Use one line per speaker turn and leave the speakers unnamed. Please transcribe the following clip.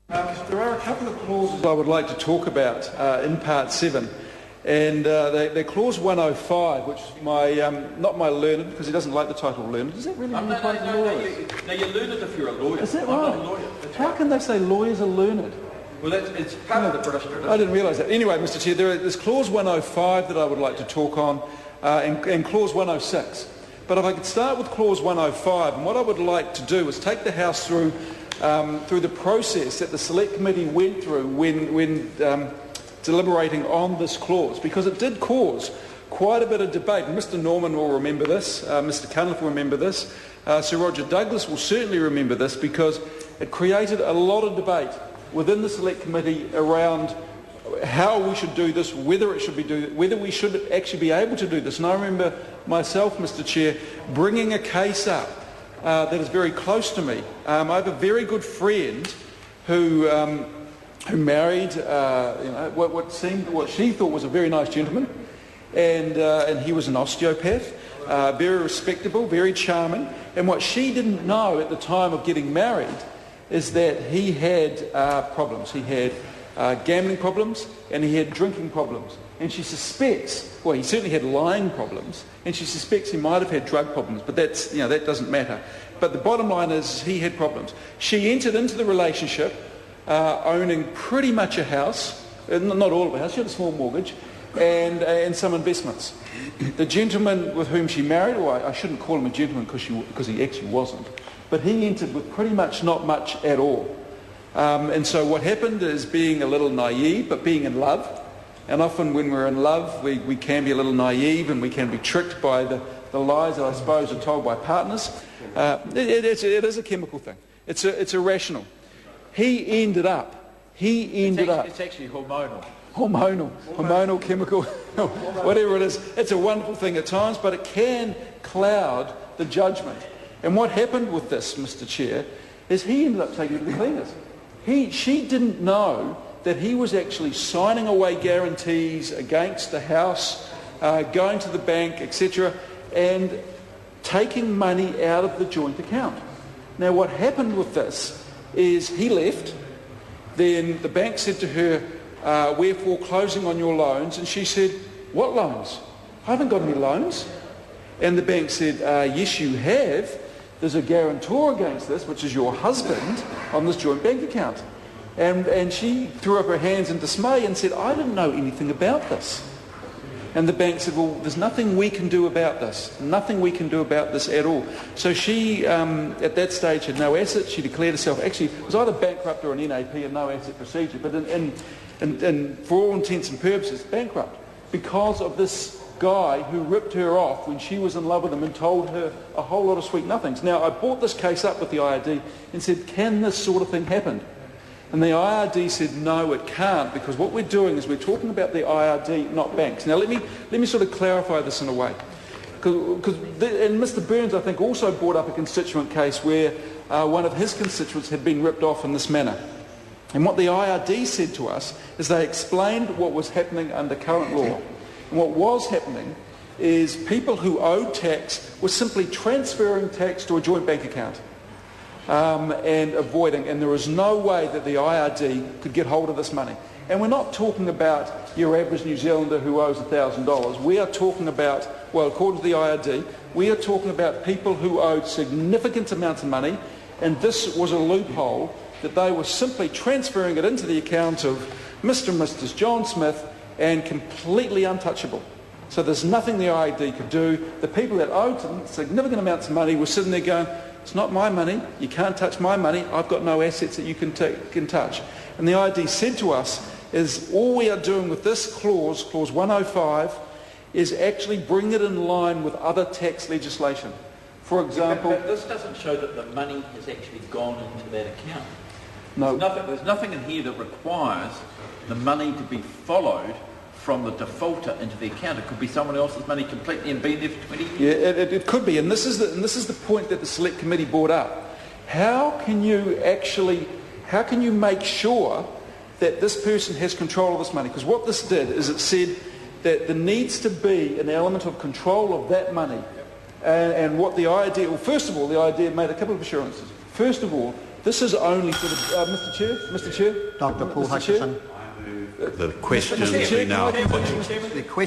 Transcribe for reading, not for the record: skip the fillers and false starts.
There are a couple of clauses I would like to talk about in Part 7. And they're Clause 105, which is not my learned, because he doesn't like the title learned. Does that really mean you're
learned if you're a lawyer.
Is that right?
I'm not a lawyer.
How can they say lawyers are learned?
Well, it's part of the British tradition.
I didn't realise that. Anyway, Mr Chair, there's Clause 105 that I would like to talk on, and Clause 106. But if I could start with Clause 105, and what I would like to do is take the House through the process that the Select Committee went through when deliberating on this clause, because it did cause quite a bit of debate. And Mr Norman will remember this, Mr Cunliffe will remember this, Sir Roger Douglas will certainly remember this, because it created a lot of debate within the Select Committee around how we should do this, whether we should actually be able to do this. And I remember myself, Mr Chair, bringing a case up that is very close to me. I have a very good friend who married what she thought was a very nice gentleman, and he was an osteopath, very respectable, very charming. And what she didn't know at the time of getting married is that he had problems. He had gambling problems, and he had drinking problems. And she suspects, well, he certainly had lying problems, and she suspects he might have had drug problems, but that doesn't matter. But the bottom line is he had problems. She entered into the relationship owning pretty much a house, not all of a house, she had a small mortgage, and some investments. The gentleman with whom she married, well, I shouldn't call him a gentleman because he actually wasn't, but he entered with pretty much not much at all. And so what happened is, being a little naive, but being in love, and often when we're in love we can be a little naive and we can be tricked by the lies that I suppose are told by partners. It is a chemical thing. It's irrational. He ended up. It's actually hormonal. Hormonal, chemical, whatever it is. It's a wonderful thing at times, but it can cloud the judgment. And what happened with this, Mr Chair, is he ended up taking it to the cleaners. She didn't know that he was actually signing away guarantees against the house, going to the bank, etc., and taking money out of the joint account. Now, what happened with this is he left. Then the bank said to her, we're foreclosing on your loans. And she said, what loans? I haven't got any loans. And the bank said, yes, you have. There's a guarantor against this, which is your husband, on this joint bank account. And she threw up her hands in dismay and said, I didn't know anything about this. And the bank said, well, there's nothing we can do about this. Nothing we can do about this at all. So she, at that stage, had no assets. She declared herself, actually, it was either bankrupt or an NAP, a no asset procedure, but for all intents and purposes, bankrupt, because of this guy who ripped her off when she was in love with him and told her a whole lot of sweet nothings. Now, I brought this case up with the IRD and said, can this sort of thing happen? And the IRD said, no, it can't, because what we're doing is we're talking about the IRD, not banks. Now, let me sort of clarify this in a way. And Mr Burns, I think, also brought up a constituent case where one of his constituents had been ripped off in this manner. And what the IRD said to us is they explained what was happening under current law. And what was happening is people who owed tax were simply transferring tax to a joint bank account. And avoiding, and there is no way that the IRD could get hold of this money. And we're not talking about your average New Zealander who owes $1,000. We are talking about, well, according to the IRD, we are talking about people who owed significant amounts of money, and this was a loophole that they were simply transferring it into the account of Mr. and Mrs. John Smith, and completely untouchable. So there's nothing the IRD could do. The people that owed significant amounts of money were sitting there going, it's not my money, you can't touch my money, I've got no assets that you can touch. And the IRD said to us is all we are doing with this clause, clause 105, is actually bring it in line with other tax legislation. For example...
But this doesn't show that the money has actually gone into that account.
No.
There's nothing in here that requires the money to be followed from the defaulter into the account. It could be someone else's money completely and been there for 20 years.
Yeah, it could be, and this is the point that the Select Committee brought up. How can you make sure that this person has control of this money? Because what this did is it said that there needs to be an element of control of that money. And what the idea, well, first of all, the idea made a couple of assurances. First of all, This is only for the... Mr Chair?
Dr. Paul
Mr. Chair?
Hutchison.
The question
Mr.
is
Chair,
now
can I continue?
The question